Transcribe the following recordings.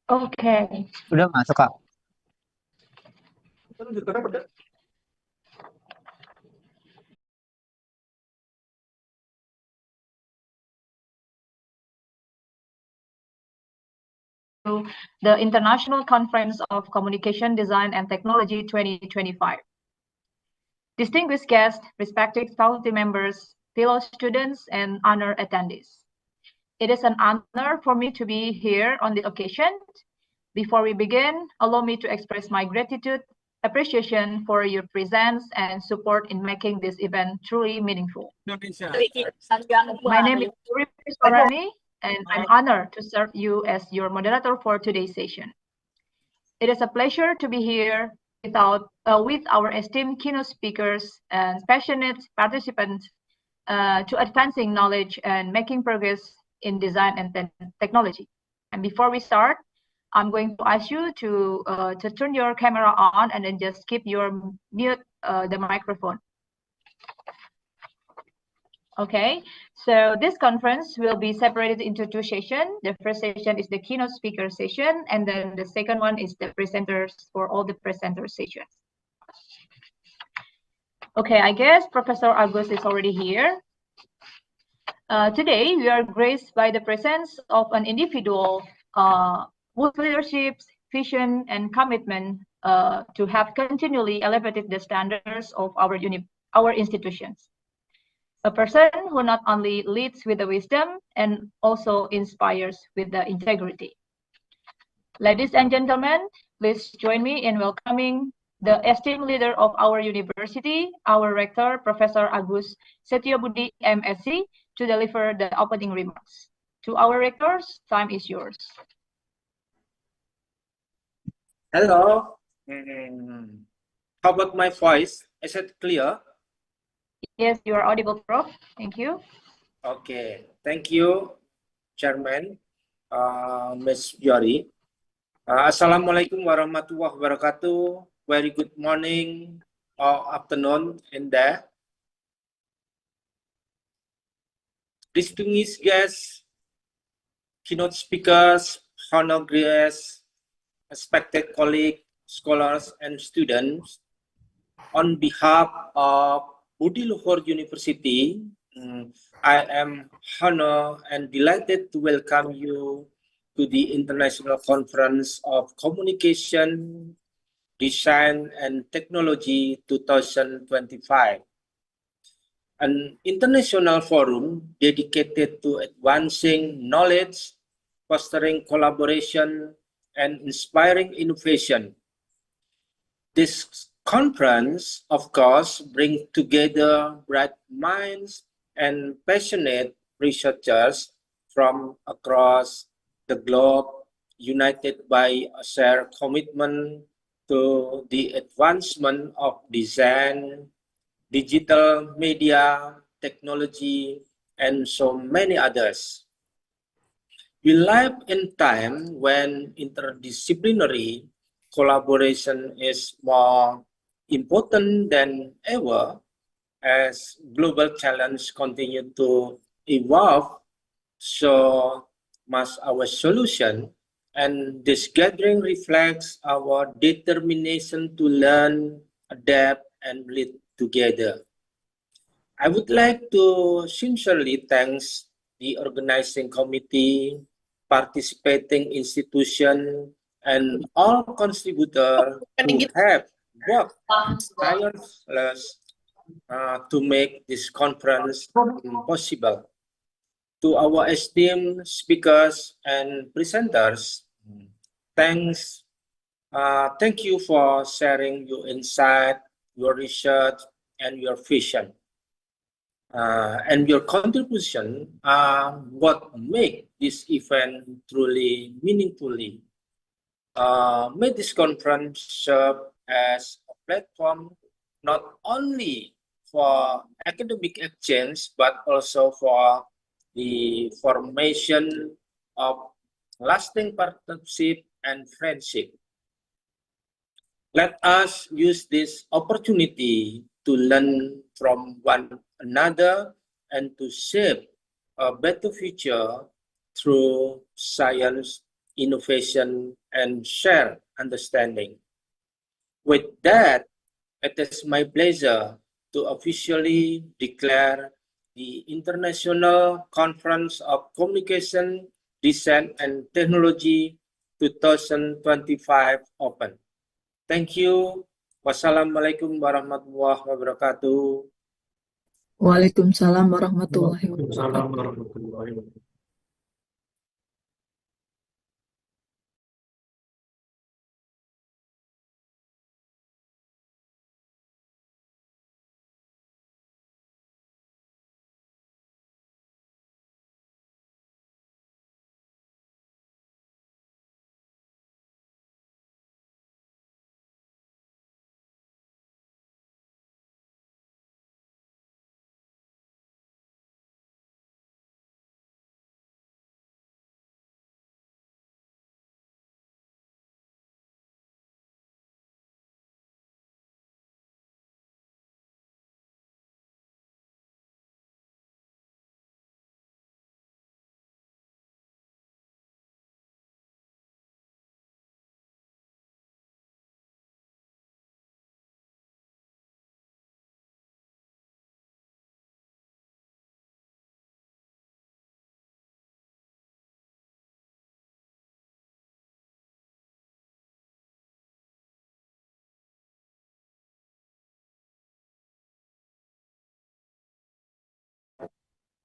Oke. Udah masuk, Kak. The International Conference of Communication Design and Technology 2025. Distinguished guests, respected faculty members, fellow students, and honored attendees. It is an honor for me to be here on this occasion. Before we begin, allow me to express my gratitude, appreciation for your presence, and support in making this event truly meaningful. My name is Sorani, and I'm honored to serve you as your moderator for today's session. It is a pleasure to be here with our esteemed keynote speakers and passionate participants to advancing knowledge and making progress in design and technology. And before we start, I'm going to ask you to turn your camera on and then just keep your mute the microphone. Okay, so this conference will be separated into two sessions. The first session is the keynote speaker session, and then the second one is the presenters for all the presenter sessions. Okay, I guess Professor Agus is already here. Today, we are graced by the presence of an individual whose leadership, vision, and commitment to have continually elevated the standards of our institutions. A person who not only leads with the wisdom and also inspires with the integrity. Ladies and gentlemen, please join me in welcoming the esteemed leader of our university, our rector, Professor Agus Setiobudi, MSc, to deliver the opening remarks. To our rectors, time is yours. Hello. How about my voice? Is it clear? Yes, you are audible, Prof. Thank you. Okay. Thank you, Chairman, Ms. Yori. Assalamualaikum warahmatullahi wabarakatuh. Very good morning or afternoon in there. Distinguished guests, keynote speakers, honored guests, respected colleagues, scholars, and students, on behalf of Budi Luhur University, I am honored and delighted to welcome you to the International Conference of Communication, Design, and Technology 2025. An international forum dedicated to advancing knowledge, fostering collaboration, and inspiring innovation. This conference, of course, brings together bright minds and passionate researchers from across the globe, united by a shared commitment to the advancement of design, digital media, technology, and so many others. We live in time when interdisciplinary collaboration is more important than ever as global challenges continue to evolve, so must our solution, and this gathering reflects our determination to learn, adapt, and lead together. I would like to sincerely thank the organizing committee, participating institution, and all contributors who have worked tirelessly to make this conference possible. To our esteemed speakers and presenters, thank you for sharing your insight, your research, and your vision. And your contribution are what make this event truly meaningfully. May this conference serve as a platform not only for academic exchange, but also for the formation of lasting partnership and friendship. Let us use this opportunity to learn from one another and to shape a better future through science, innovation, and shared understanding. With that, it is my pleasure to officially declare the International Conference of Communication, Design and Technology 2025 open. Thank you. Wassalamualaikum warahmatullahi wabarakatuh. Waalaikumsalam warahmatullahi wabarakatuh.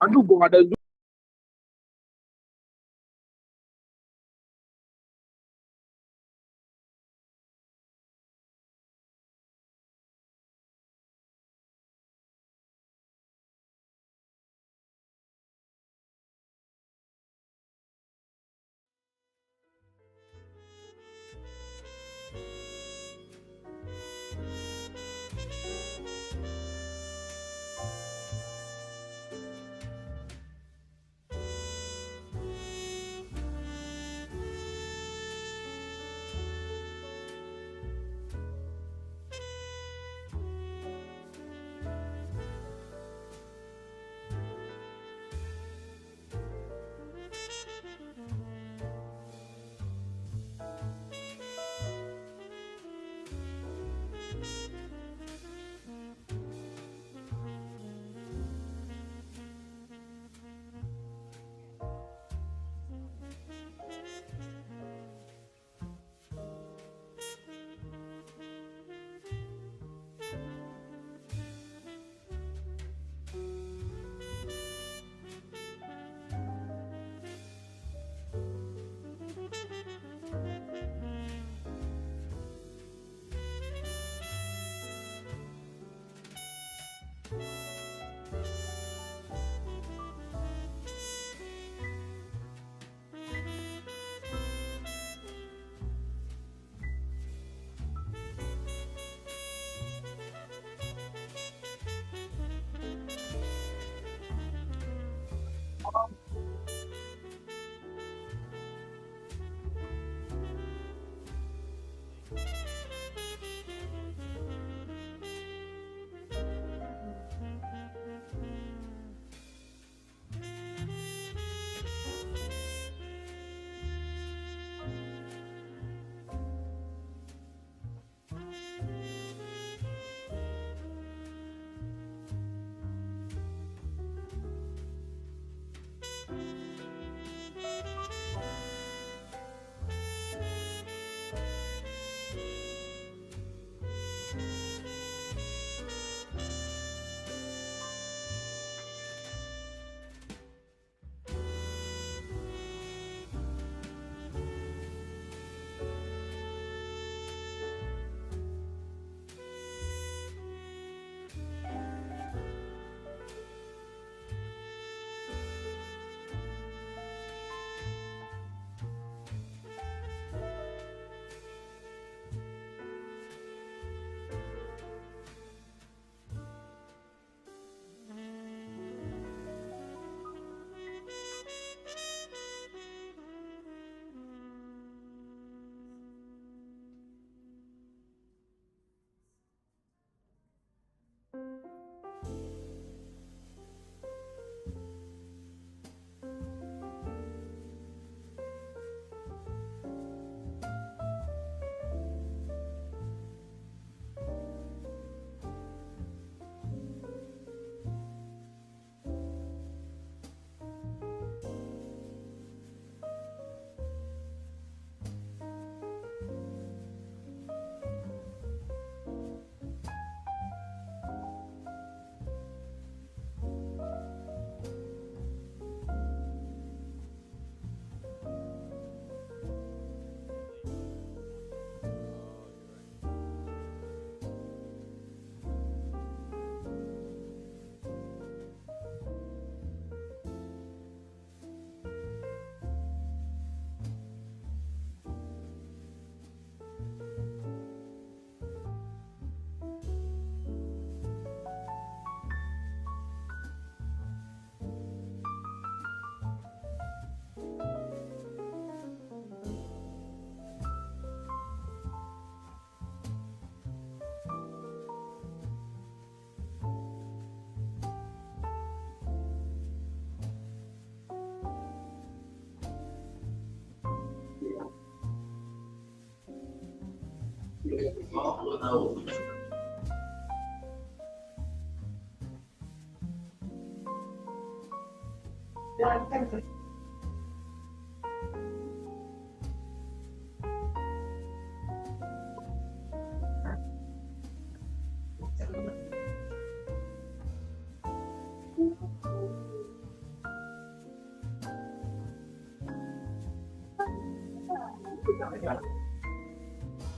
Aduh, gua ada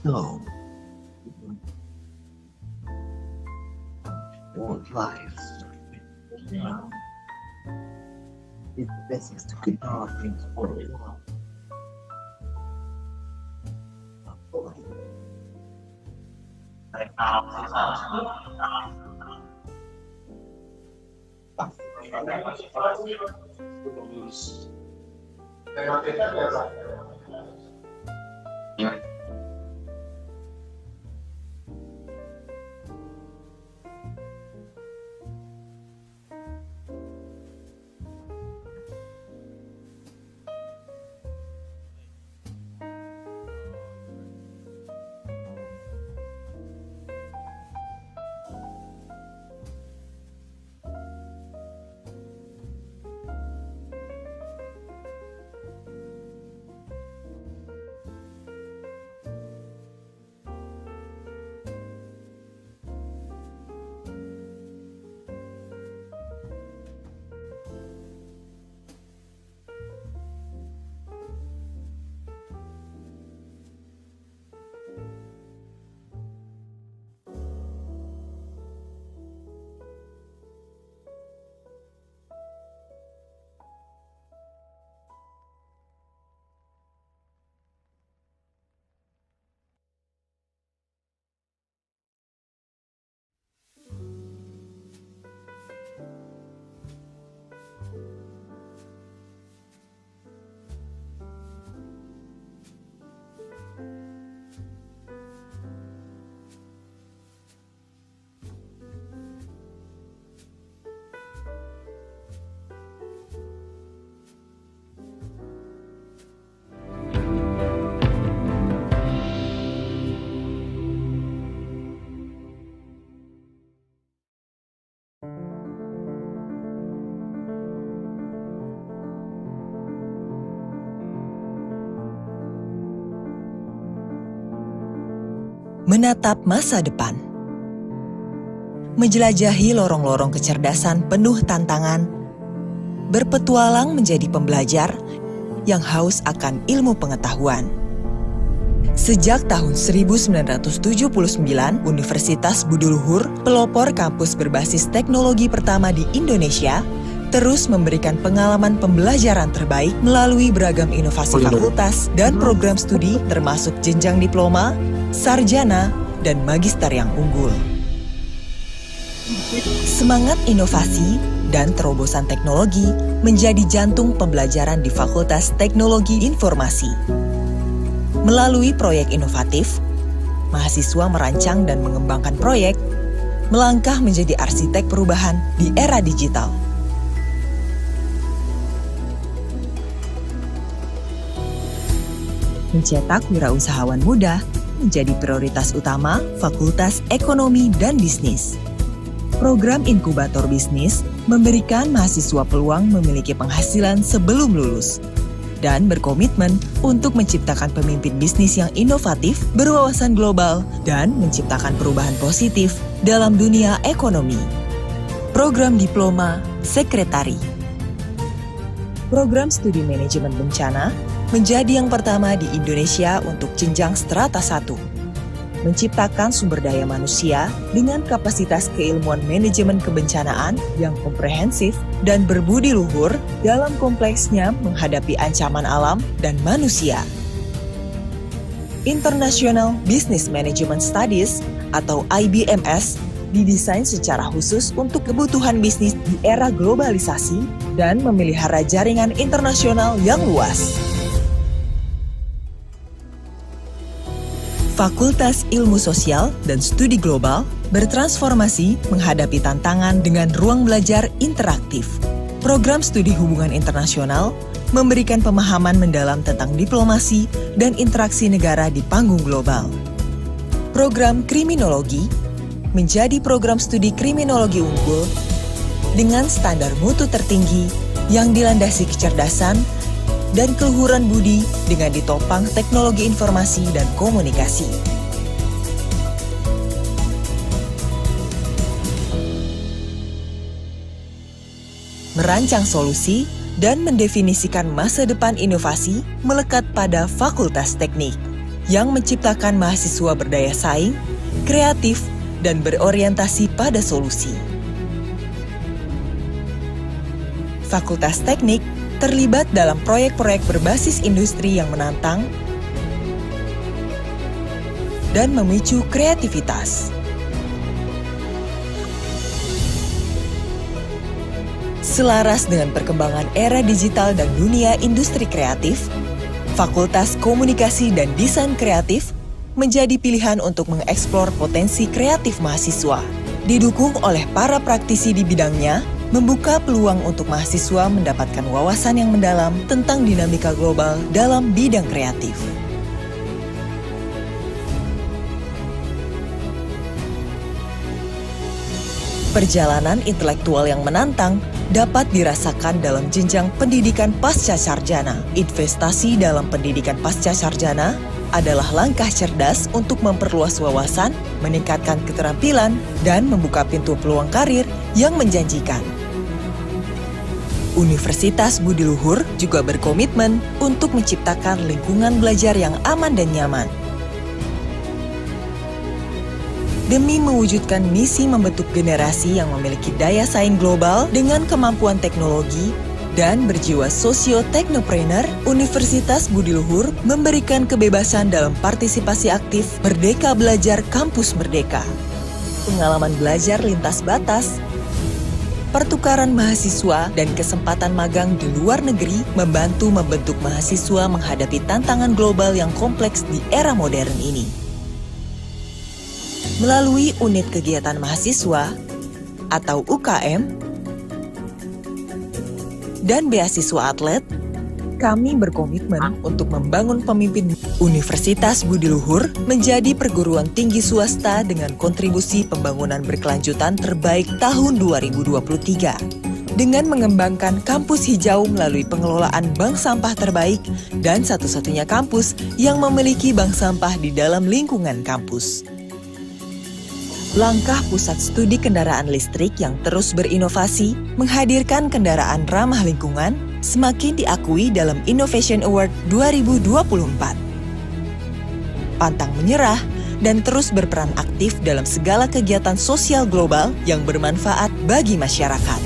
No. What life? It's best to keep our things for a while. Menatap masa depan. Menjelajahi lorong-lorong kecerdasan penuh tantangan, berpetualang menjadi pembelajar yang haus akan ilmu pengetahuan. Sejak tahun 1979, Universitas Budi Luhur, pelopor kampus berbasis teknologi pertama di Indonesia, terus memberikan pengalaman pembelajaran terbaik melalui beragam inovasi fakultas dan program studi termasuk jenjang diploma, sarjana, dan magister yang unggul. Semangat inovasi dan terobosan teknologi menjadi jantung pembelajaran di Fakultas Teknologi Informasi. Melalui proyek inovatif, mahasiswa merancang dan mengembangkan proyek, melangkah menjadi arsitek perubahan di era digital. Mencetak wirausahawan muda menjadi prioritas utama Fakultas Ekonomi dan Bisnis. Program inkubator bisnis memberikan mahasiswa peluang memiliki penghasilan sebelum lulus dan berkomitmen untuk menciptakan pemimpin bisnis yang inovatif, berwawasan global, dan menciptakan perubahan positif dalam dunia ekonomi. Program Diploma Sekretari. Program Studi Manajemen Bencana menjadi yang pertama di Indonesia untuk jenjang strata 1. Menciptakan sumber daya manusia dengan kapasitas keilmuan manajemen kebencanaan yang komprehensif dan berbudi luhur dalam kompleksnya menghadapi ancaman alam dan manusia. International Business Management Studies atau IBMS didesain secara khusus untuk kebutuhan bisnis di era globalisasi dan memelihara jaringan internasional yang luas. Fakultas Ilmu Sosial dan Studi Global bertransformasi menghadapi tantangan dengan ruang belajar interaktif. Program studi hubungan internasional memberikan pemahaman mendalam tentang diplomasi dan interaksi negara di panggung global. Program Kriminologi menjadi program studi kriminologi unggul dengan standar mutu tertinggi yang dilandasi kecerdasan dan keluhuran budi dengan ditopang teknologi informasi dan komunikasi. Merancang solusi dan mendefinisikan masa depan inovasi melekat pada Fakultas Teknik yang menciptakan mahasiswa berdaya saing, kreatif, dan berorientasi pada solusi. Fakultas Teknik terlibat dalam proyek-proyek berbasis industri yang menantang dan memicu kreativitas. Selaras dengan perkembangan era digital dan dunia industri kreatif, Fakultas Komunikasi dan Desain Kreatif menjadi pilihan untuk mengeksplor potensi kreatif mahasiswa. Didukung oleh para praktisi di bidangnya, membuka peluang untuk mahasiswa mendapatkan wawasan yang mendalam tentang dinamika global dalam bidang kreatif. Perjalanan intelektual yang menantang dapat dirasakan dalam jenjang pendidikan pasca sarjana. Investasi dalam pendidikan pasca sarjana adalah langkah cerdas untuk memperluas wawasan, meningkatkan keterampilan, dan membuka pintu peluang karir yang menjanjikan. Universitas Budi Luhur juga berkomitmen untuk menciptakan lingkungan belajar yang aman dan nyaman. Demi mewujudkan misi membentuk generasi yang memiliki daya saing global dengan kemampuan teknologi dan berjiwa sosio-teknopreneur, Universitas Budi Luhur memberikan kebebasan dalam partisipasi aktif Merdeka Belajar Kampus Merdeka. Pengalaman belajar lintas batas, pertukaran mahasiswa, dan kesempatan magang di luar negeri membantu membentuk mahasiswa menghadapi tantangan global yang kompleks di era modern ini. Melalui unit kegiatan mahasiswa atau UKM dan beasiswa atlet, kami berkomitmen untuk membangun pemimpin. Universitas Budi Luhur menjadi perguruan tinggi swasta dengan kontribusi pembangunan berkelanjutan terbaik tahun 2023. Dengan mengembangkan kampus hijau melalui pengelolaan bank sampah terbaik dan satu-satunya kampus yang memiliki bank sampah di dalam lingkungan kampus. Langkah pusat studi kendaraan listrik yang terus berinovasi menghadirkan kendaraan ramah lingkungan semakin diakui dalam Innovation Award 2024. Pantang menyerah dan terus berperan aktif dalam segala kegiatan sosial global yang bermanfaat bagi masyarakat.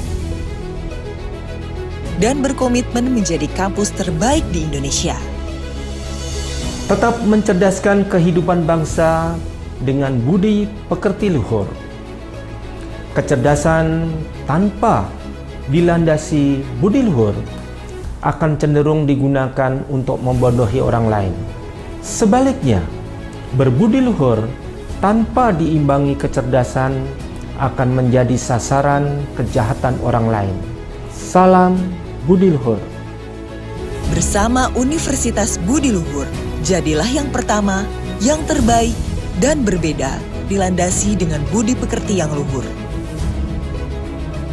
Dan berkomitmen menjadi kampus terbaik di Indonesia. Tetap mencerdaskan kehidupan bangsa dengan budi pekerti luhur. Kecerdasan tanpa dilandasi budi luhur akan cenderung digunakan untuk membodohi orang lain. Sebaliknya, berbudi luhur tanpa diimbangi kecerdasan akan menjadi sasaran kejahatan orang lain. Salam Budi Luhur. Bersama Universitas Budi Luhur, jadilah yang pertama, yang terbaik, dan berbeda, dilandasi dengan budi pekerti yang luhur.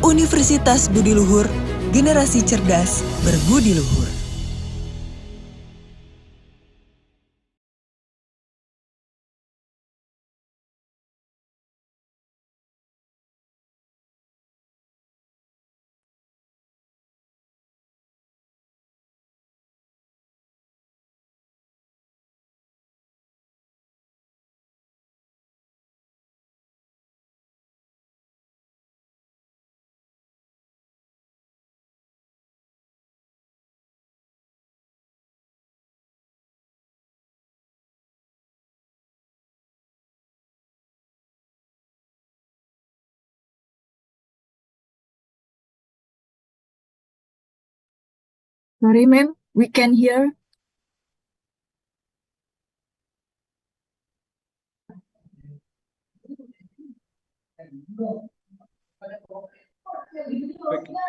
Universitas Budi Luhur, generasi cerdas berbudi luhur. Sorry, ma'am, we can hear.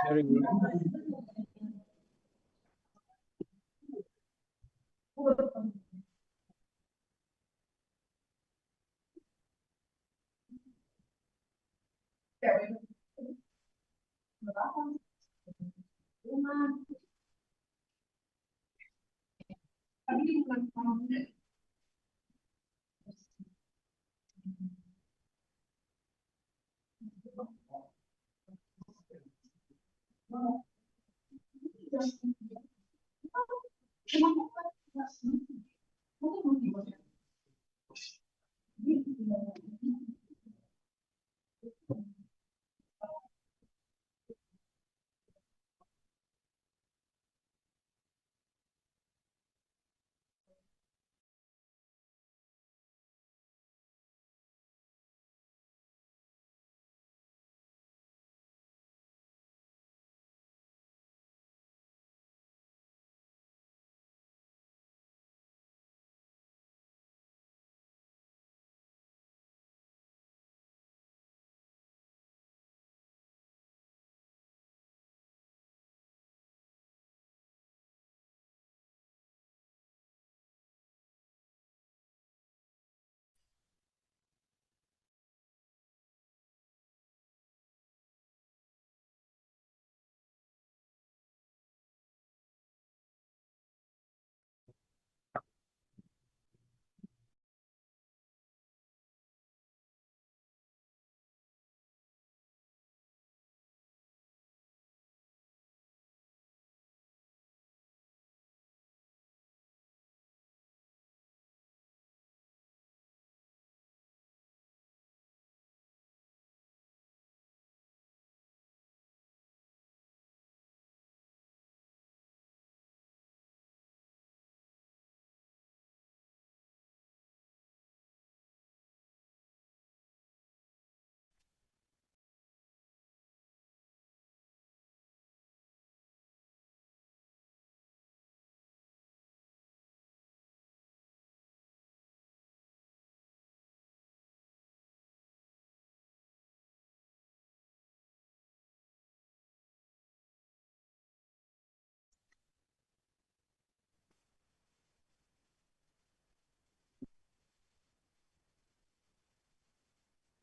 Very good.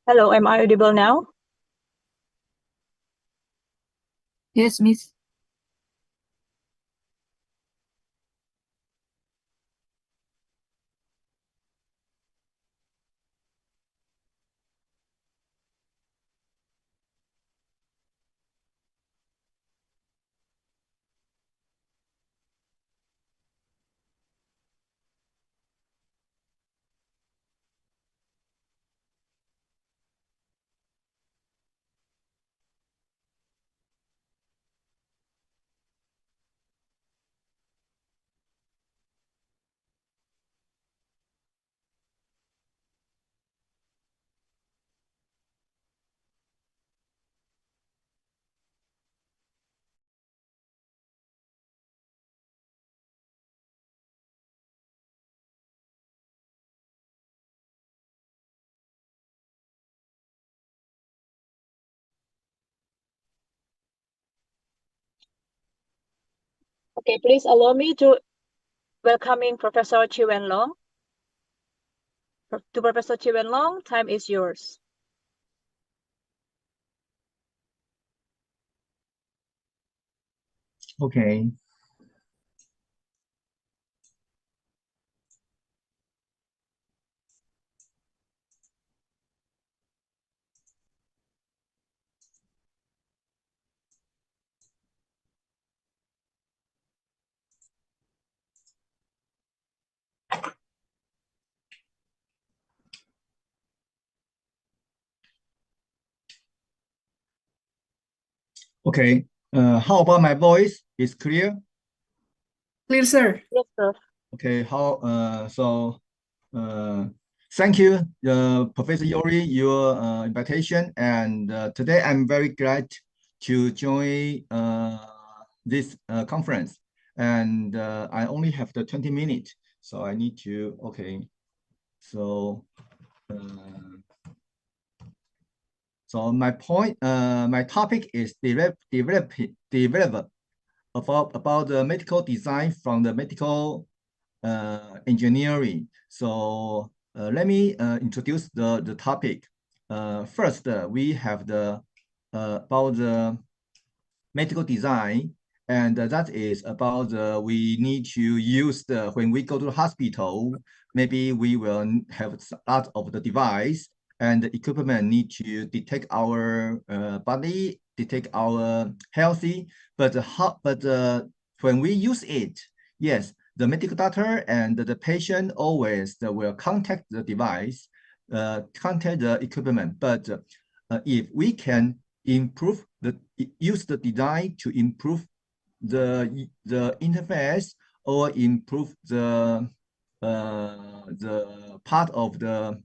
Hello, am I audible now? Yes, Miss. Okay, please allow me to welcoming Professor Chi Wen Long. To Professor Chi Wen Long, time is yours. Okay. Okay. How about my voice? Is clear? Clear, sir. Yes, sir. Okay. Thank you, Professor Yori, your invitation. And today I'm very glad to join this conference. And I only have the 20 minutes, so I need to, okay. So my point, my topic is develop about the medical design from the medical engineering. So let me introduce the topic. First, we have the about the medical design, and that is about we need to use when we go to the hospital, maybe we will have a lot of the device and the equipment need to detect our body, detect our healthy, but when we use it, yes, the medical doctor and the patient always will contact the device, contact the equipment. But if we can improve use the design to improve the interface or improve the part of the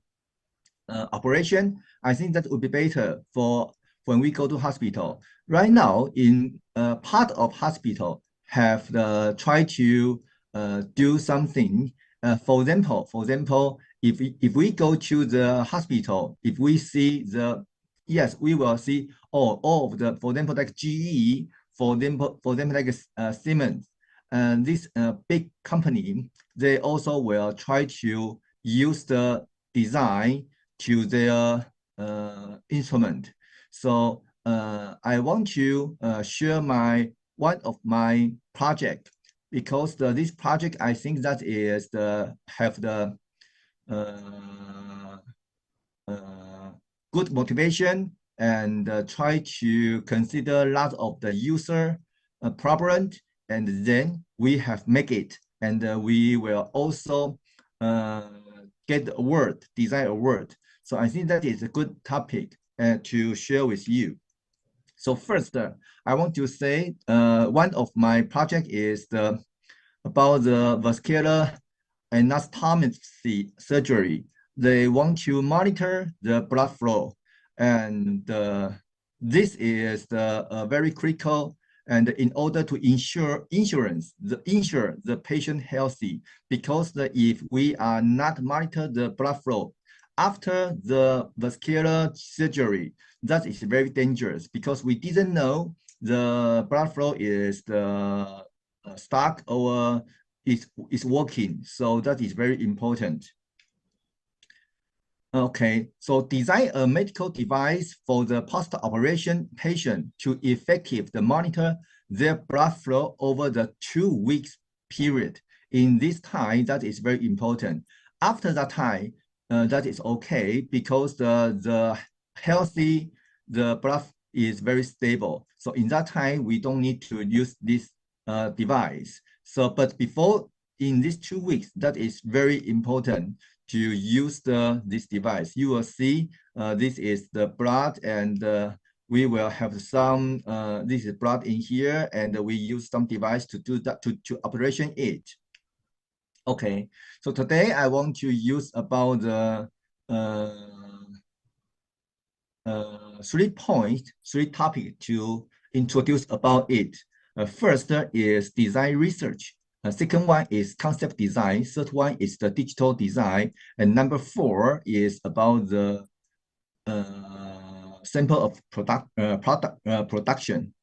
operation, I think that would be better for when we go to hospital. Right now, in part of hospital have try to do something. For example, if we go to the hospital, if we see yes, we will see all of the, for example, like GE, for example like Siemens, and this big company, they also will try to use the design to their instrument. So I want to share one of my project, because this project, I think that is have the good motivation and try to consider a lot of the user problem, and then we have make it, and we will also get the award, design award. So I think that is a good topic to share with you. So first, I want to say one of my project is about the vascular anastomosis surgery. They want to monitor the blood flow, and this is very critical. And in order to ensure the patient healthy, because if we are not monitor the blood flow after the vascular surgery, that is very dangerous, because we didn't know the blood flow is stuck or is working. So that is very important. Okay, so design a medical device for the post-operation patient to effectively monitor their blood flow over the 2 weeks period. In this time, that is very important. After that time, that is okay, because the blood is very stable. So in that time, we don't need to use this device. So, but before, in these 2 weeks, that is very important to use this device. You will see this is the blood, and we will have some, this is blood in here, and we use some device to do that, to operation it. Okay, so today I want to use about the 3 topics to introduce about it. First is design research. Second one is concept design. Third one is the digital design. And number 4 is about the sample of production.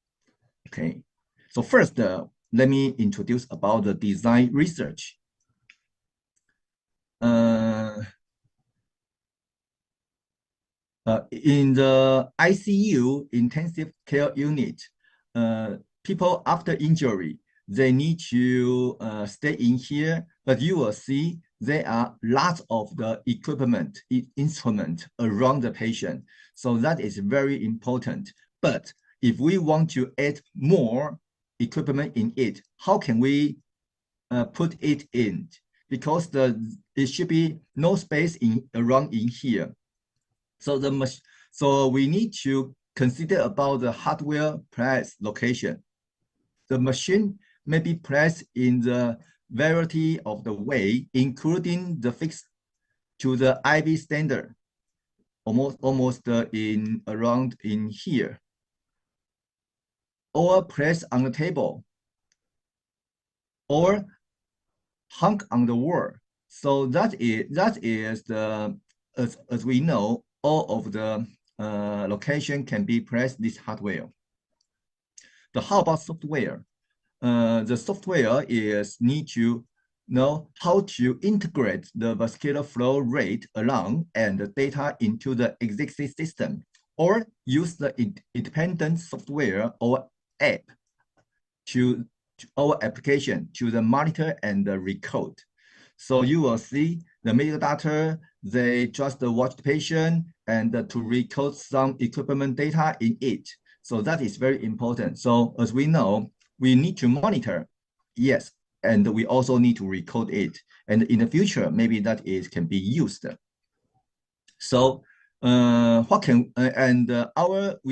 Okay, so first, let me introduce about the design research. In the ICU, intensive care unit, people after injury, they need to stay in here, but you will see there are lots of the equipment, instrument around the patient. So that is very important. But if we want to add more equipment in it, how can we put it in? Because it should be no space around in here. So we need to consider about the hardware place location. The machine may be placed in the variety of the way, including the fixed to the IV standard, almost around in here, or placed on the table, or hung on the wall. So that is the, as we know, all of the location can be placed this hardware. But how about software? The software need to know how to integrate the vascular flow rate along and the data into the existing system. or use the independent software or app to our application to the monitor and the recode. So you will see the medical data, they just watch the patient and to recode some equipment data in it. So that is very important. So as we know, we need to monitor, yes, and we also need to recode it. And in the future, maybe that can be used. So we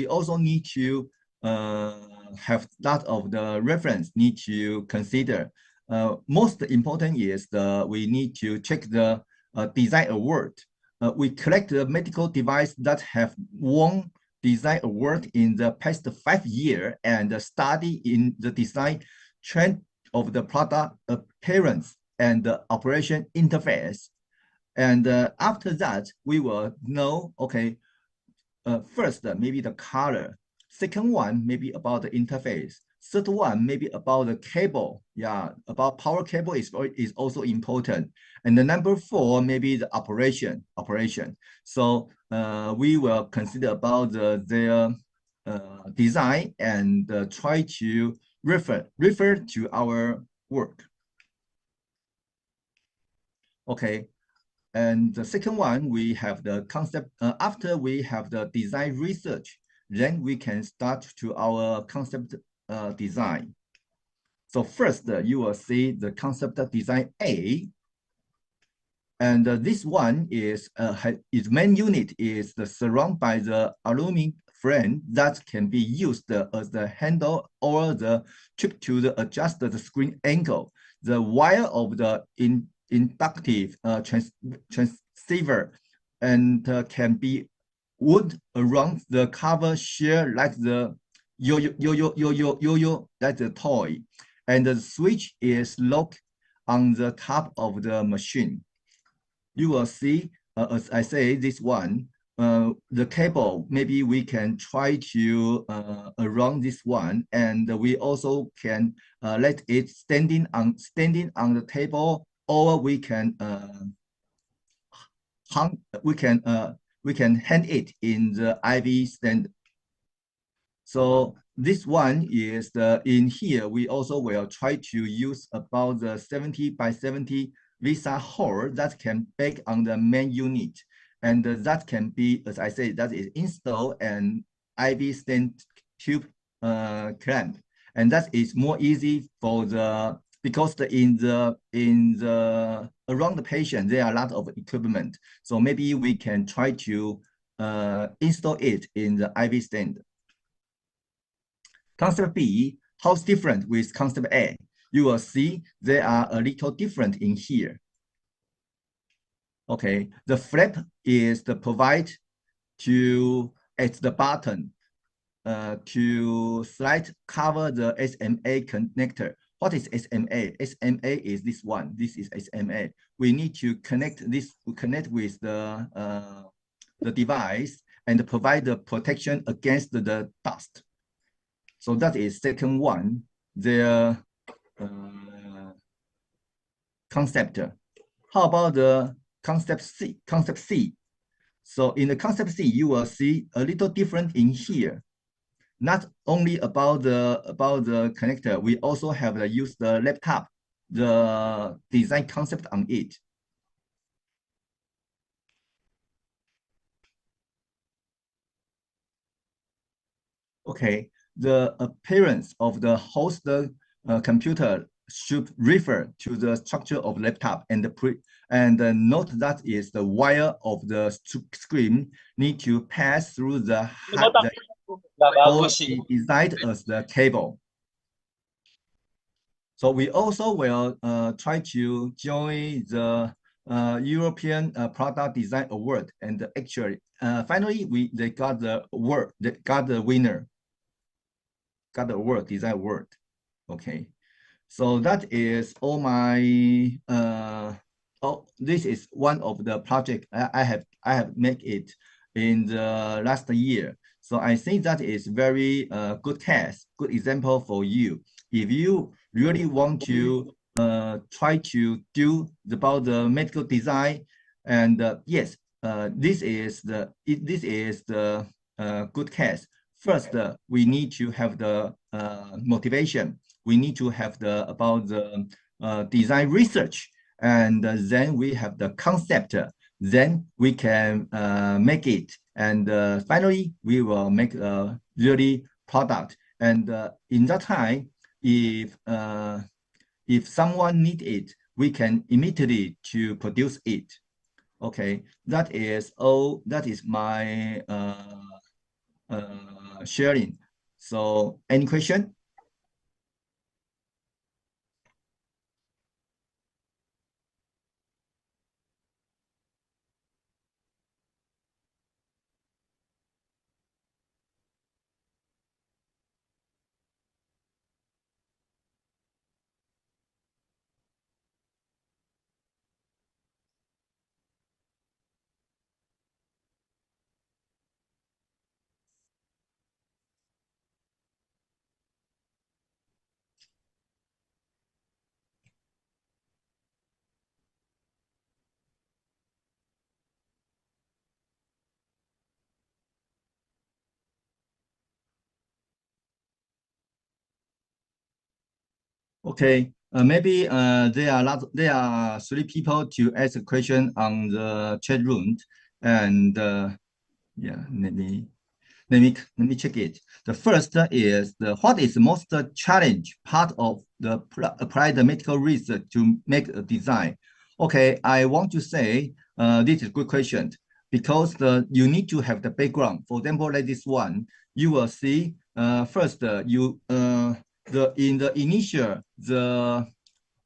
also need to have that of the reference need to consider. Most important is we need to check the design award. We collect the medical device that have won design award in the past 5 years and study in the design trend of the product appearance and the operation interface. And after that, we will know, okay, first, maybe the color. Second one, maybe about the interface. Third one, maybe about the cable. Yeah, about power cable is also important. And the number 4, maybe the operation. So we will consider about their design and try to refer to our work. Okay. And the second one, we have the concept. After we have the design research, then we can start to our concept design. So first, you will see the concept design A. And this one is its main unit is surrounded by the aluminum frame that can be used as the handle or the chip to adjust the screen angle. The wire of the inductive transceiver and can be wound around the cover shell like the yo-yo, that's the toy. And the switch is locked on the top of the machine. You will see, as I say, this one, the cable, maybe we can try to around this one, and we also can let it standing on the table, or we can hang it in the IV stand. So this one is in here. We also will try to use about the 70 by 70 visa hole that can back on the main unit, and that can be, as I say, that is installed an IV stand tube clamp, and that is more easy for the because in the around the patient there are a lot of equipment, so maybe we can try to install it in the IV stand. Concept B, how's different with concept A? You will see they are a little different in here. Okay, the flap is the provide to at the button to slide cover the SMA connector. What is SMA? SMA is this one. This is SMA. We need to connect this. Connect with the device and provide the protection against the dust. So that is second one. The concept. How about the concept C? Concept C. So in the concept C, you will see a little different in here. Not only about the connector, we also have use the laptop, the design concept on it. Okay, the appearance of the host computer should refer to the structure of laptop and note that is the wire of the screen need to pass through the or be designed as the cable. So we also will try to join the European Product Design Award, and actually finally they got the award. They got the winner. Got the award, design award. Okay, so that is all my. This is one of the project I have made it in the last year. So I think that is very good case, good example for you. If you really want to try to do about the medical design, and yes, this is the good case. First, we need to have the motivation. We need to have the about the design research, and then we have the concept. Then we can make it, and finally we will make a really product. And in that time, if someone need it, we can immediately to produce it. Okay, that is all. That is my sharing. So, any question? Okay, maybe there are 3 people to ask a question on the chat room, and yeah, let me check it. The first is what is the most challenge part of the applied medical research to make a design? Okay, I want to say this is a good question, because you need to have the background. For example, like this one, you will see first in the initial, the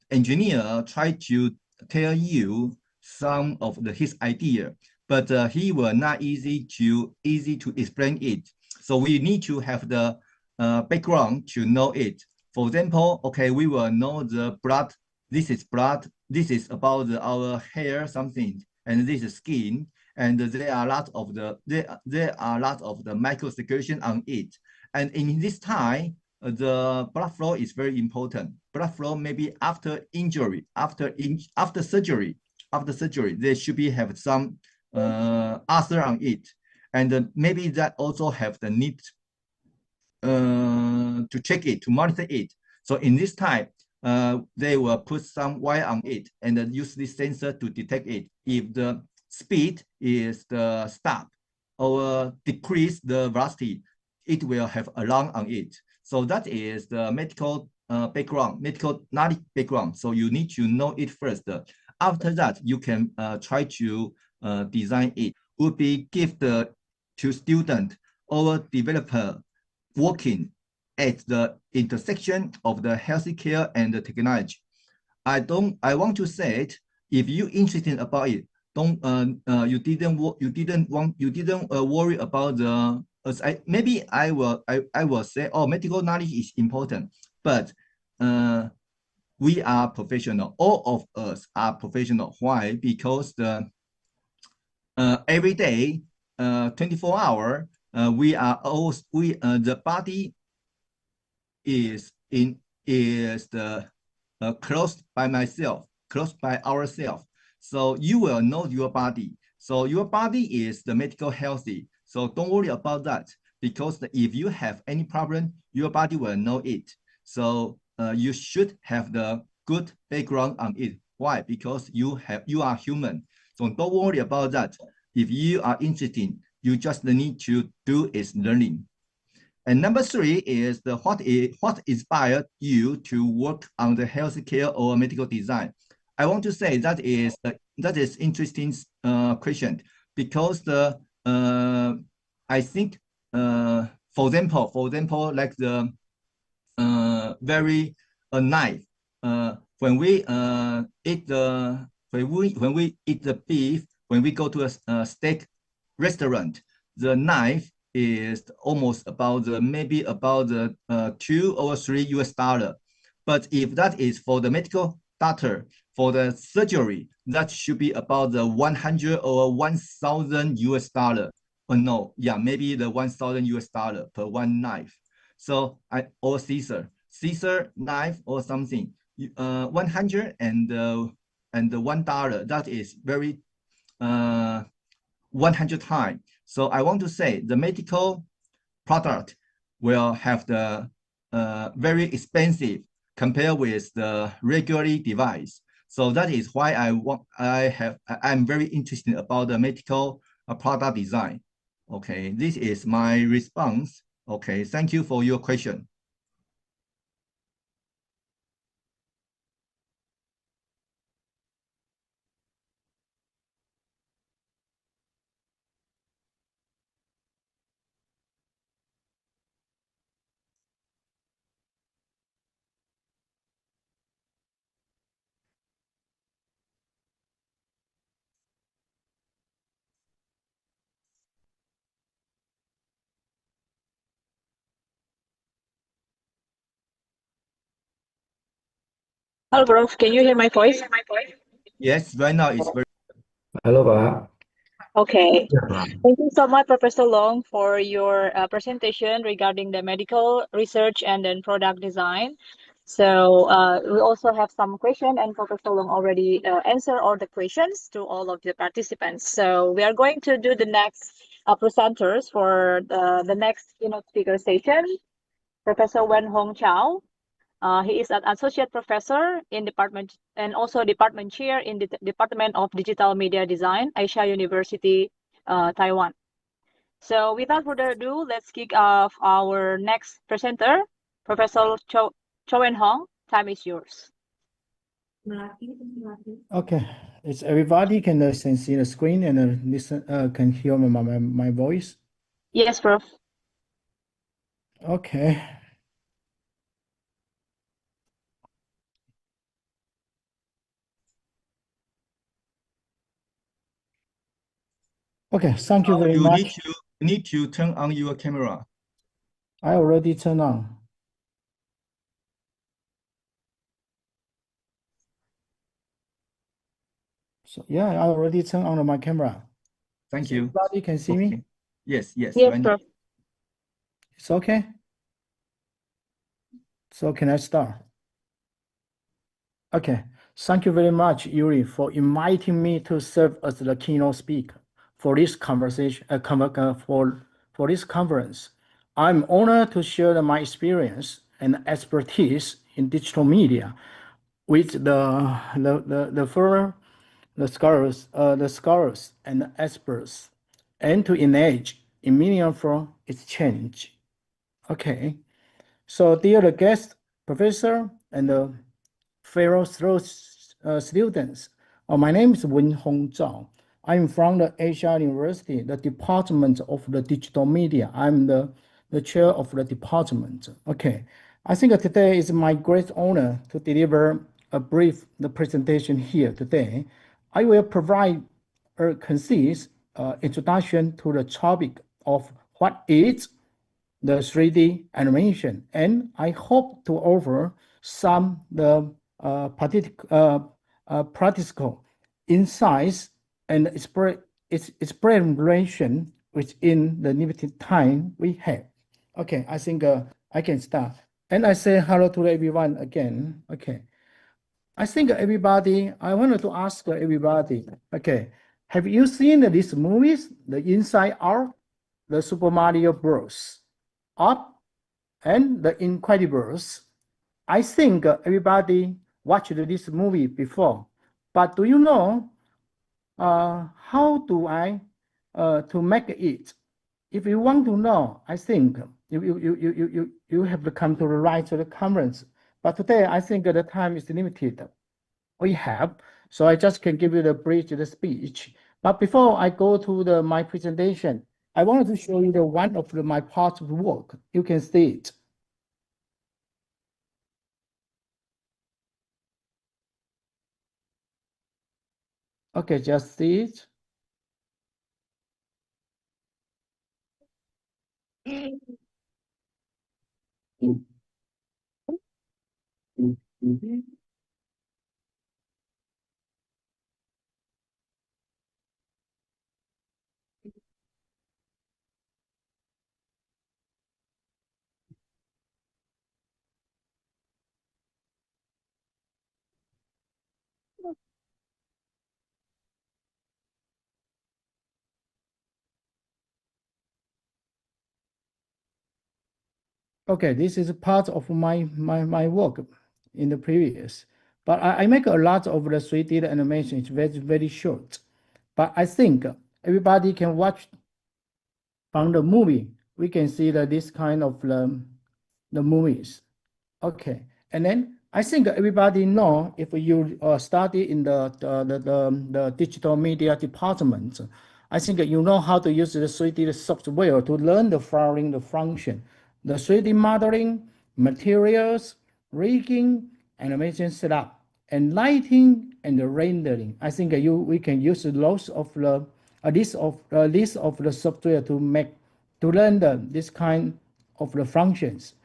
engineer tried to tell you some of his idea, but he will not easy to explain it. So we need to have the background to know it. For example, okay, we will know the blood. This is blood. This is about our hair, something, and this is skin. And there are a lot of the microcirculation on it. And in this time, the blood flow is very important. Blood flow maybe after injury, after surgery, there should be have some ulcer on it, and maybe that also have the need to check it, to monitor it. So in this type, they will put some wire on it and use this sensor to detect it. If the speed is the stop or decrease the velocity, it will have alarm on it. So that is the medical background, medical knowledge background. So you need to know it first. After that, you can try to design it. Would be give to student or developer working at the intersection of the healthcare and the technology. I want to say it. If you interested about it, you didn't worry about the. Maybe I will say, oh, medical knowledge is important, but we are professional. All of us are professional. Why? Because every day, 24 hours, the body is closed by myself, closed by ourselves. So you will know your body. So your body is the medical healthy. So don't worry about that, because if you have any problem, your body will know it. So you should have the good background on it. Why? Because you are human. So don't worry about that. If you are interested, you just need to do is learning. And number 3 is what inspired you to work on the healthcare or medical design. I want to say that is interesting question, because I think for example, like the very knife. When we eat the beef, when we go to a steak restaurant, the knife is almost about maybe about $2 or $3. But if that is for the medical doctor, for the surgery, that should be about the $100 or $1,000. Or no, yeah, maybe the $1,000 per one knife. So or Caesar knife or something, 100 and $1. That is very 100 times. So I want to say the medical product will have the very expensive compared with the regular device. So that is why I'm very interested about the medical product design. Okay, this is my response. Okay, thank you for your question. Hello, Prof. Can you hear my voice? Yes, right now it's very. Halo Pak. Okay. Ya, Pak. Thank you so much, Professor Long, for your presentation regarding the medical research and then product design. So we also have some question, and Professor Long already answered all the questions to all of the participants. So we are going to do the next presenters for the next keynote speaker session. Professor Wen Hong Chow. He is an associate professor in department and also department chair in the Department of Digital Media Design, Asia University, Taiwan. So without further ado, let's kick off our next presenter, Professor Cho Wen Hong. Time is yours. Okay, it's everybody can see the screen and listen, can hear my voice. Yes, Prof. Okay. Okay, thank you very You much. need to turn on your camera. I already turned on. So yeah, I already turned on my camera. Thank you. Everybody can see me? Yes, Yes, right now. Prof. It's okay. So can I start? Okay, thank you very much, Yuri, for inviting me to serve as the keynote speaker for this conversation, for this conference. I'm honored to share my experience and expertise in digital media with the firm, the scholars and experts, and to engage in meaningful exchange. Okay, so dear guest, professor, and fellow students, my name is Wen Hong Zhao. I'm from the Asia University, the Department of the Digital Media. I'm the chair of the department. Okay, I think today is my great honor to deliver a brief presentation here today. I will provide a concise introduction to the topic of what is the 3D animation, and I hope to offer some practical insights and exploration within the limited time we have. Okay, I think I can start. And I say hello to everyone again. Okay. I think everybody, I wanted to ask everybody, okay, have you seen these movies, The Inside Out, The Super Mario Bros., Up, and The Incredibles? I think everybody watched this movie before, but do you know how do I to make it? If you want to know, I think you have to come to the right to the conference. But today, I think the time is limited. We have, so I just can give you the brief the speech. But before I go to my presentation, I wanted to show you one of my parts of work. You can see it. Okay, just see it. Okay, this is part of my work in the previous, but I make a lot of the 3D animation. It's very short, but I think everybody can watch from the movie. We can see that this kind of the movies. Okay, and then I think everybody know if you study in the digital media department, I think you know how to use the 3D software to learn the following the function: the 3D modeling, materials, rigging, animation setup, and lighting and the rendering. I think we can use lots of the list of the software to learn this kind of the functions.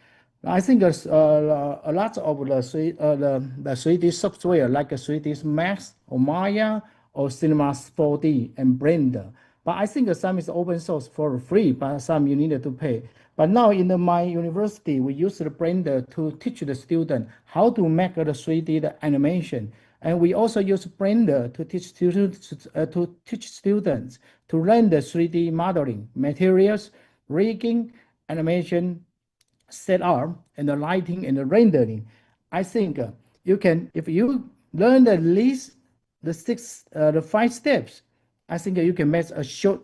I think there's a lot of the 3D software like 3D Max or Maya or Cinema 4D and Blender. But I think some is open source for free, but some you needed to pay. But now in my university, we use the Blender to teach the student how to make the 3D animation. And we also use Blender to teach students to learn the 3D modeling, materials, rigging, animation, set up, and the lighting and the rendering. I think you can, if you learn at least the 5 steps, I think you can make a short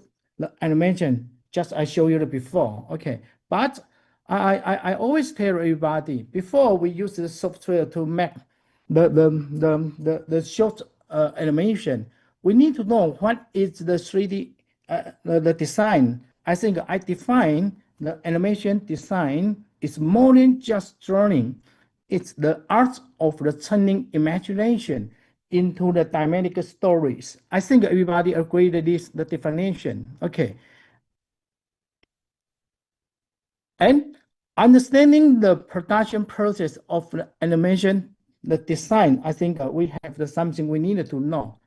animation, just I showed you before. Okay, but I always tell everybody before we use the software to make the short animation, we need to know what is the 3D the design. I think I define the animation design is more than just drawing. It's the art of the turning imagination into the dynamic stories. I think everybody agree that this the definition. Okay. And understanding the production process of the animation, the design, I think we have something we needed to know.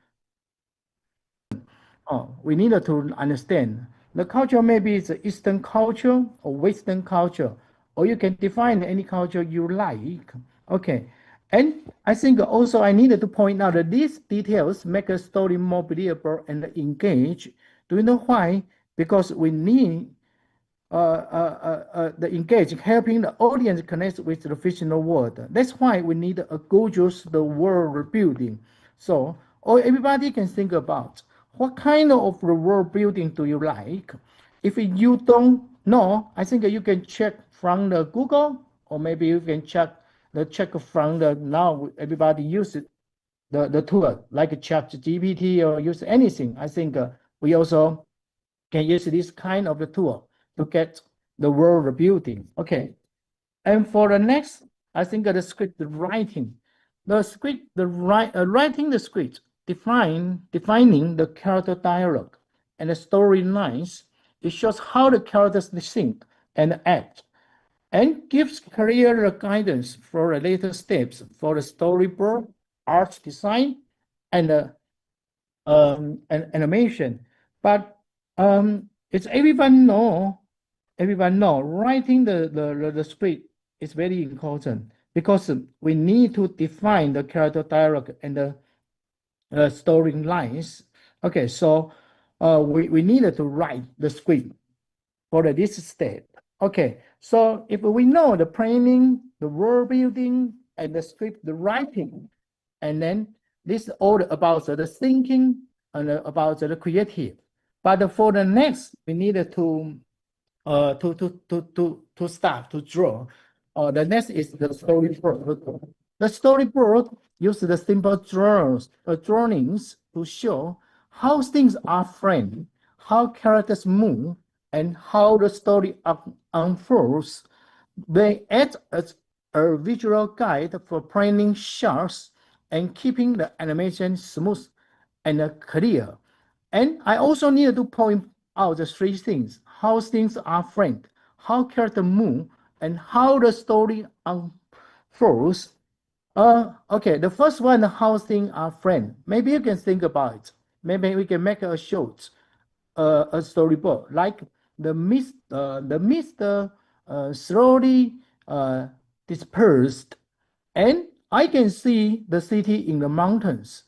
We needed to understand. The culture maybe it's Eastern culture or Western culture, or you can define any culture you like. Okay. And I think also I needed to point out that these details make a story more believable and engage. Do you know why? Because we need the engage, helping the audience connect with the fictional world. That's why we need a gorgeous the world building. So, everybody can think about what kind of the world building do you like. If you don't know, I think you can check from the Google, or maybe you can check from the now everybody use it, the tool like ChatGPT or use anything. I think we also can use this kind of the tool to get the world building. Okay, and for the next, I think the script writing, writing the script, defining the character dialogue and the storylines. It shows how the characters think and act, and gives clear guidance for the later steps for the storyboard, art design, and animation. But it's everyone know writing the script is very important, because we need to define the character dialogue and the storylines. Okay, so we needed to write the script for this step. Okay, so if we know the planning, the world building, and the script, the writing, and then this all about the thinking and about the creative. But for the next, we needed to start to draw. The next is the storyboard. The storyboard uses the simple drawings to show how things are framed, how characters move, and how the story unfolds. They act as a visual guide for planning shots and keeping the animation smooth and clear. And I also needed to point out the 3 things: how things are framed, how characters move, and how the story unfolds. Okay, the first one, how things are framed. Maybe you can think about it. Maybe we can make a short, a storyboard, like the mist slowly dispersed, and I can see the city in the mountains,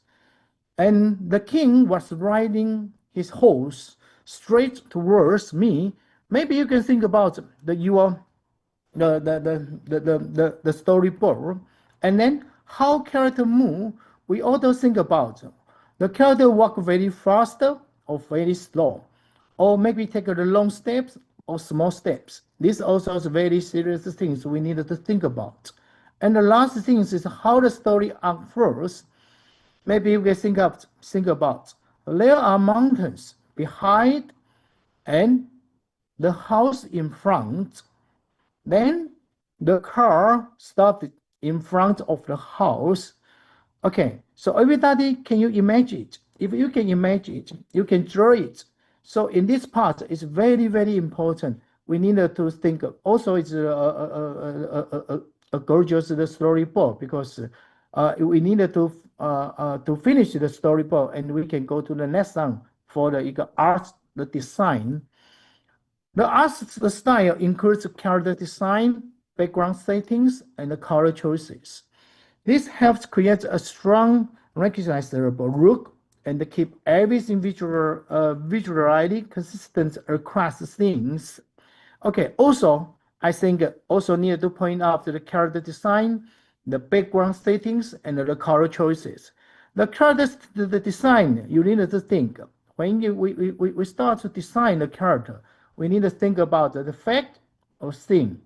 and the king was riding his horse straight towards me. Maybe you can think about your the storyboard, and then how character move. We also think about the character walk very fast or very slow, or maybe take the long steps or small steps. This also is very serious things we need to think about. And the last thing is how the story unfolds. Maybe we can think about there are mountains behind and the house in front. Then the car stopped in front of the house. Okay, so everybody, can you imagine it? If you can imagine it, you can draw it. So in this part, it's very, very important. We need to think. Also, it's a gorgeous storyboard because we needed to finish the storyboard, and we can go to the next one for the art, the design. The art style includes character design, background settings, and the color choices. This helps create a strong, recognizable look and keep everything visually consistent across scenes. Okay, also, I think also need to point out the character design, the background settings, and the color choices. The character the design, you need to think. When we start to design the character, we need to think about the fact or thing,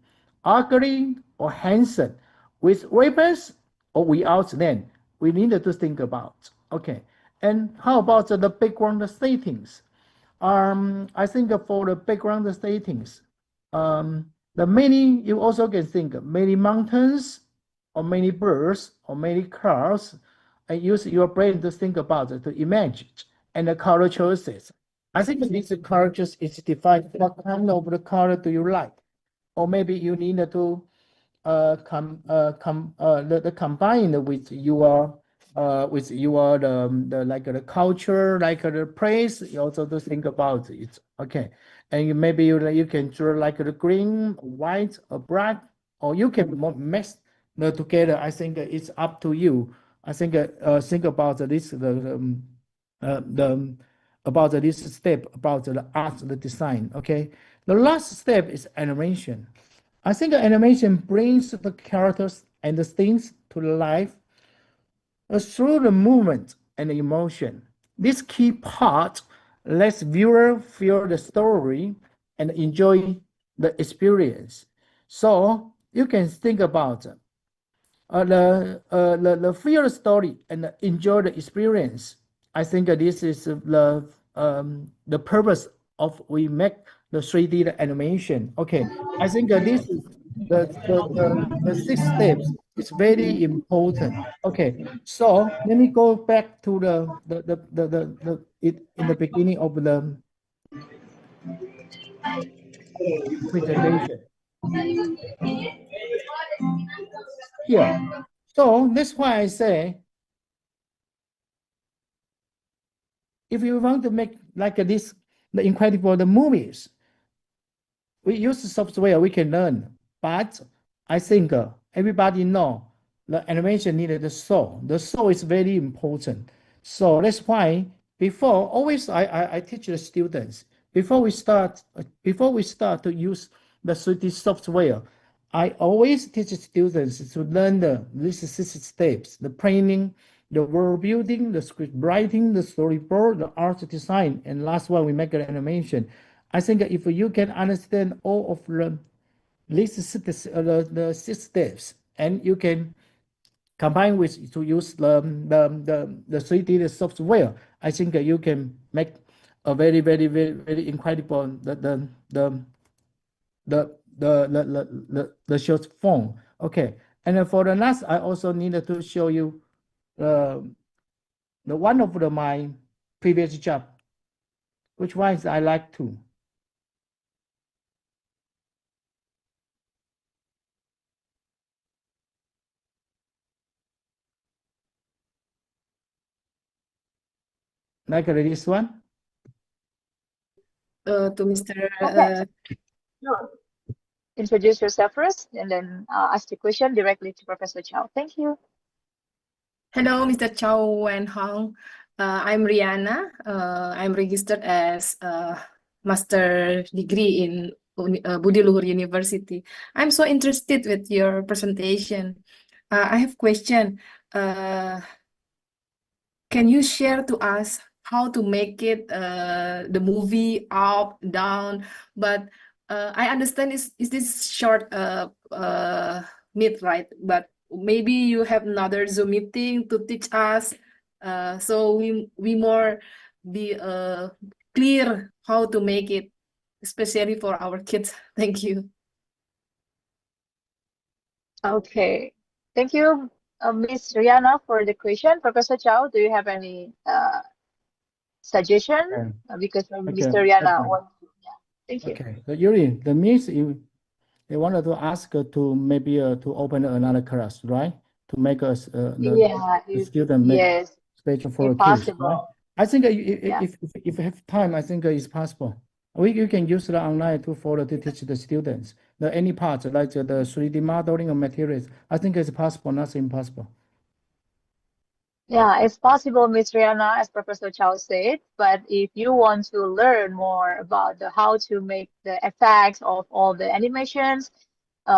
ugly or handsome, with weapons or without them. We need to think about. Okay, and how about the background settings? I think for the background settings, the many, you also can think many mountains or many birds or many cars, and use your brain to think about it, to imagine, and the color choices. I think these color choices is defined what kind of the color do you like, or maybe you need to combine with your like the culture, like the place. You also to think about it. Okay, and maybe you can draw like the green, white, or black, or you can mix together. I think it's up to you. I think about this about this step about the art, the design. Okay, the last step is animation. I think animation brings the characters and the things to life through the movement and the emotion. This key part lets viewer feel the story and enjoy the experience. So you can think about the feel the story and enjoy the experience. I think this is the purpose of we make the 3D animation. Okay, I think this is the 6 steps. It's very important. Okay, so let me go back to in the beginning of the presentation. Here, so that's why I say, if you want to make like this, the incredible movies, we use software we can learn, but I think everybody know the animation needed the soul. The soul is very important. So that's why before always I teach the students before we start to use the 3D software, I always teach students to learn these 6 steps: the planning, the world building, the script writing, the storyboard, the art design, and last one we make an animation. I think if you can understand all of these the 6 steps, and you can combine with to use the 3D software, I think you can make a very, very, very, very incredible the short form. Okay, and then for the last, I also needed to show you the one of my previous job, which ones I like to. Like this one. To Mr. Okay. No. Introduce yourself first and then ask the question directly to Professor Chow. Thank you. Hello, Mr. Chow and Hong. I'm Rihanna. I'm registered as a master degree in Budi Luhur University. I'm so interested with your presentation. I have question. Can you share to us how to make it the movie up, down? But I understand is this short meet, right? But maybe you have another Zoom meeting to teach us, so we more be clear how to make it, especially for our kids. Thank you. Okay, thank you, Ms. Rihanna, for the question. Professor Chow, do you have any suggestion? Okay. Because Okay. Mr. Rihanna Okay. wants to, yeah. Thank you. Okay. So Yuri, the means they wanted to ask to maybe to open another class, right? To make us Yeah, the student make yes, space for if a case, right? possible. I think Yeah. if you have time, I think it's possible. You can use the online to teach the students any parts like the 3D modeling of materials. I think it's possible, not impossible. Yeah, it's possible, Ms. Rihanna, as Professor Chow said, but if you want to learn more about how to make the effects of all the animations,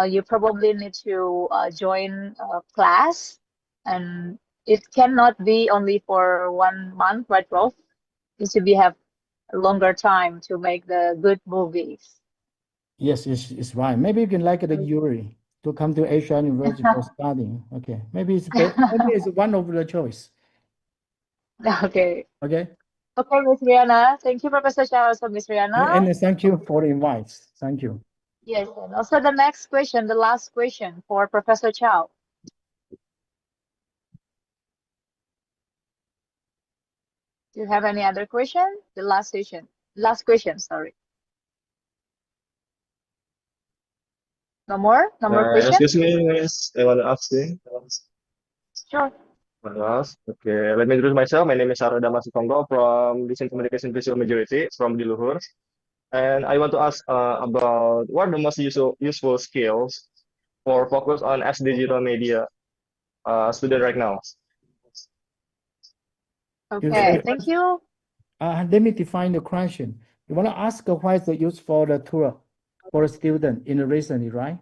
you probably need to join a class, and it cannot be only for 1 month, right, Prof? It should be have a longer time to make the good movies. Yes, it's right. Maybe you can like the Yuri to come to Asia University for studying. Okay, maybe it's one of the choice. Okay. Okay. Okay, Ms. Rihanna. Thank you, Professor Chow, also Ms. Rihanna. And thank you for the invite. Thank you. Yes, and also the next question, the last question for Professor Chow. Do you have any other question? The last question, sorry. No more? No more questions? Excuse me, miss. I want to ask you. Sure. Okay, let me introduce myself. My name is Sarada Masukongo from Design Communication Visual Majority from Budi Luhur. And I want to ask about what are the most useful skills for focus on as digital media student right now. Okay, thank you. Let me define the question. You want to ask what is the use for the tool for a student in the recently, right?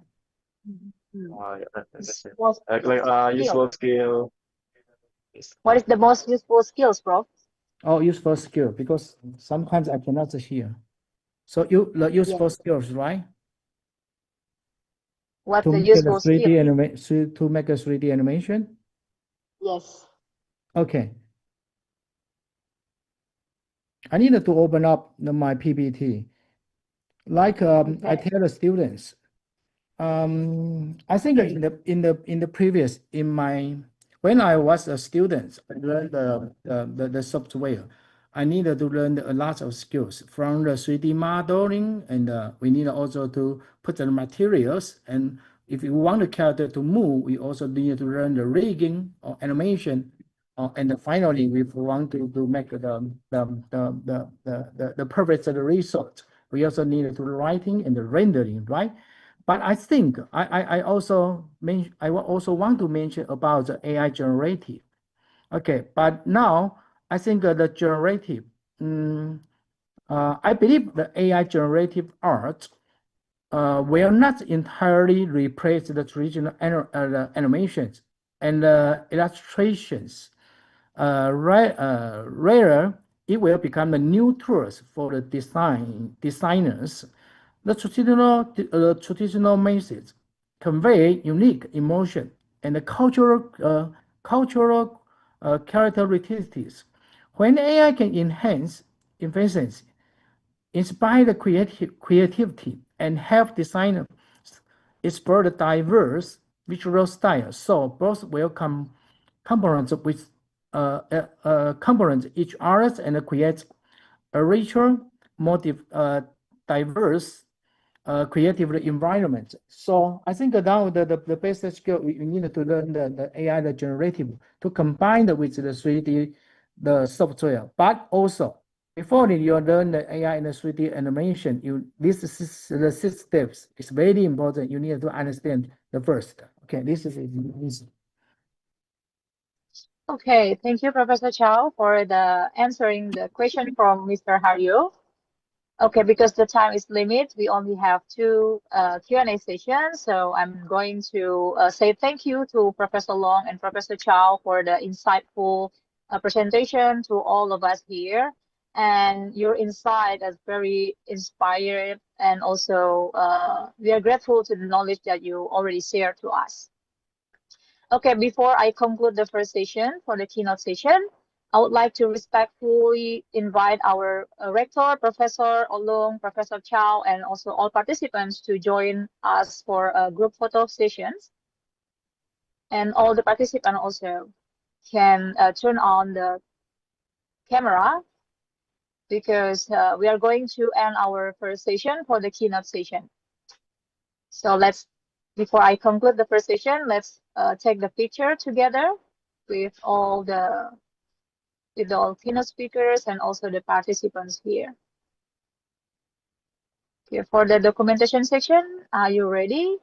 Useful skill. What is the most useful skills, Prof? Oh, useful skill, because sometimes I cannot hear. So the useful skills, right? What To the make useful a 3D skill? to make a 3D animation? Yes. Okay. I need to open up my PPT. Like I tell the students, I think in the previous when I was a student, I learned the software. I needed to learn a lot of skills from the 3D modeling, and we need also to put the materials. And if you want the character to move, we also need to learn the rigging or animation. And finally, we want to make the perfect result. We also need to writing and the rendering, right? But I think I also want to mention about the AI generative. Okay, but now I think the generative. I believe the AI generative art will not entirely replace the traditional animations and illustrations. Rather, it will become the new tools for the designers. The traditional methods convey unique emotion and the cultural characteristics. When AI can enhance efficiency, inspire the creativity, and help designers explore the diverse visual styles, so both will complement each other and create a richer, more diverse creative environment. So I think now the basic skill we need to learn the AI, the generative, to combine with the 3D, the software. But also, before you learn the AI and the 3D animation, the 6 steps is very important. You need to understand the first. Okay, this is easy. Okay, thank you, Professor Chow, for the answering the question from Mr. Haryo. Okay, because the time is limited, we only have two Q&A sessions. So I'm going to say thank you to Professor Long and Professor Chow for the insightful presentation to all of us here. And your insight is very inspired, and also we are grateful to the knowledge that you already shared to us. Okay, before I conclude the first session for the keynote session, I would like to respectfully invite our rector, Professor Olong, Professor Chow, and also all participants to join us for group photo sessions. And all the participants also can turn on the camera, because we are going to end our first session for the keynote session. So before I conclude the first session, let's take the picture together with all the keynote speakers and also the participants here. Okay, for the documentation section, are you ready?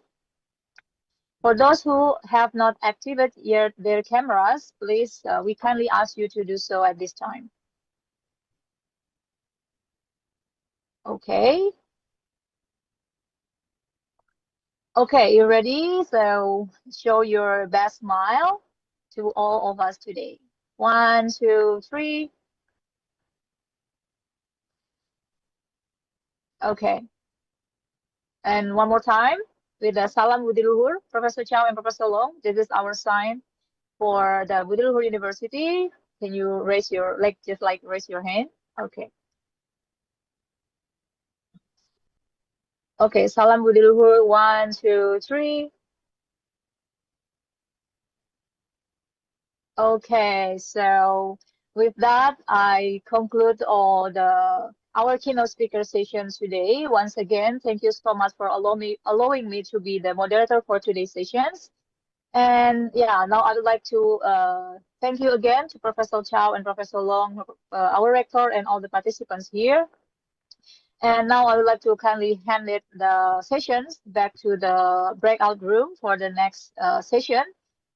For those who have not activated yet their cameras, please, we kindly ask you to do so at this time. Okay. Okay, you ready? So show your best smile to all of us today. 1, 2, 3. Okay. And one more time with the Salam Budi Luhur, Professor Chow and Professor Long. This is our sign for the Budi Luhur University. Can you raise your raise your hand? Okay. Okay, Salam Budi Luhur. 1, 2, 3. Okay, so with that, I conclude all our keynote speaker sessions today. Once again, thank you so much for allowing me to be the moderator for today's sessions. And yeah, now I would like to thank you again to Professor Chow and Professor Long, our rector, and all the participants here. And now I would like to kindly hand the sessions back to the breakout room for the next session,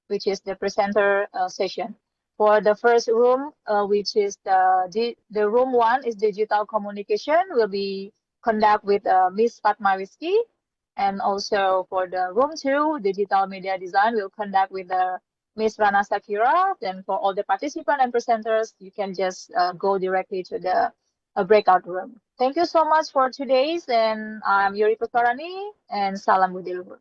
which is the presenter session. For the first room, which is the room 1 is digital communication, will be conduct with Miss Fatma Rizky. And also for the room 2, digital media design, will conduct with Miss Rana Sakira. Then for all the participants and presenters, you can just go directly to the breakout room. Thank you so much for today's, and I'm Yuri Pusparani, and Salam Budi Luhur.